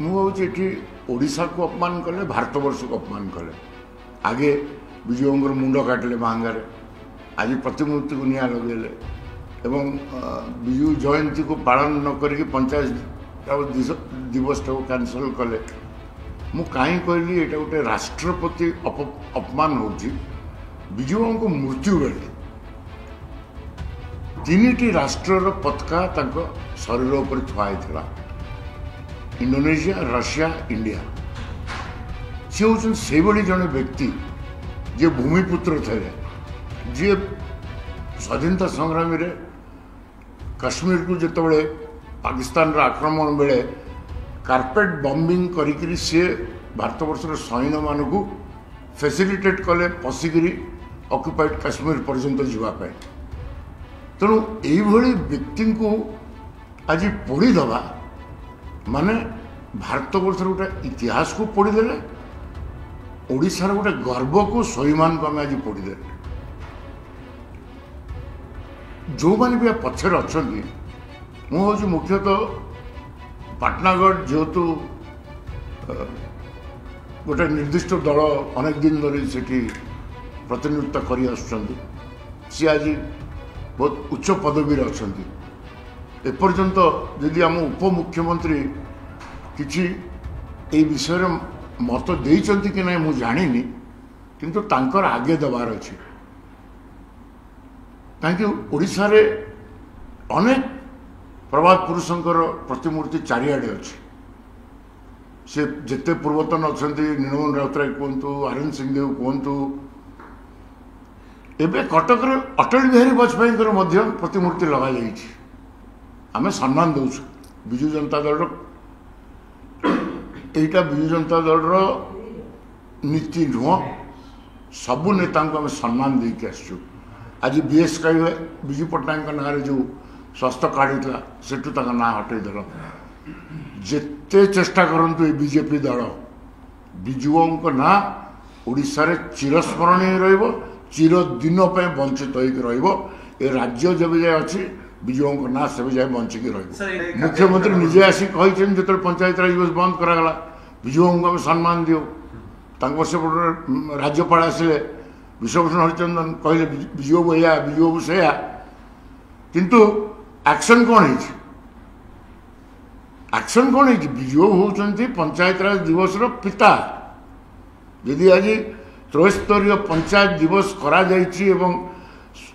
मुझे ओडिशा को अपमान कले भारतवर्ष को अपमान कले आगे विजयंकर मुंड काटिले महांगारे आज प्रतिमूर्ति को निया लगे एवं विजु जयंती को पालन न करके पंचायत दिवस को कैंसल कले मु कहीं कहली ये गोटे राष्ट्रपति अपमान होची विजुओं को मृत्यु बेले तीन राष्ट्र पताका तांको शरीर उपर थुआई था इंडोनेशिया रशिया इंडिया सी हूँ से जड़े व्यक्ति जे भूमिपुत्र थे जी स्वाधीनता संग्रामी रे कश्मीर को जिते पाकिस्तान आक्रमण बेले कार्पेट बम्बिंग करी सी भारतवर्षर सैन्य मान को फैसिलिटेट कले पशिकी ऑक्युपाइड कश्मीर पर्यंत जावाई तेणु यही व्यक्ति को आज पोड़ीदवा माने भारतवर्षर गोटे इतिहास को पोड़ीदे ओडिशार गोटे गर्व को स्वाभिमान को आम आज पोड़ीदे जो मैंने भी पक्षर अच्छा मुझे मुख्यतः पाटनागढ़ जेहेतु गोटे निर्दिष्ट दल अनेक दिन धरी से प्रतिनिधित्व कर सी आज बहुत उच्च पदवी अच्छा एपर्यंत यदि आम उपमुख्यमंत्री किसी ए विषय मत देइचंती कि नहीं मुझे जानी किंतु तांकर आगे दबार अच्छे कहीं ओडिशा रे अनेक प्रभात पुरुषंकर प्रतिमूर्ति चारिआडे अच्छे से जिते पूर्वतन अच्छा नीलमोहन राउतराय कहतु आर एन सिंहदेव कहतु एवं कटक अटल बिहारी वाजपेयी प्रतिमूर्ति लगा जाइए आमे सम्मान दौचु विजु जनता दल एटा विजु जनता दल नीति नुह सबू नेता को आम सम्मान देके आसचु आज बीएस कहे विजु पट्टनायक ना जो स्वास्थ्य कार्ड होता सेठू ना हटेदेल जिते चेष्टा करूँ बीजेपी दल विजुओं ना ओडिशा रे चिरस्मरणीय रहिबो चिरदिन वंचित होकर राज्य जब जाए अच्छी विजुओं ना से जाए बंचिकी रही मुख्यमंत्री निजे आसी जो पंचायत राज दिवस बंद करागला विजुओं को आम सम्मान दियो से राज्यपाल आसिले विश्वभूषण हरिचंदन कहले विजु बाबू या विजु बाबू से किंतु एक्शन कौन है एक्शन कौन है विजु बाबू होती पंचायत राज दिवस पिता यदि आज त्रयस्तरीय पंचायत दिवस करा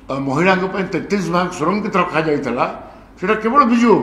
महिला 33 भाग सुरक्षित रखा जाता केवल विजु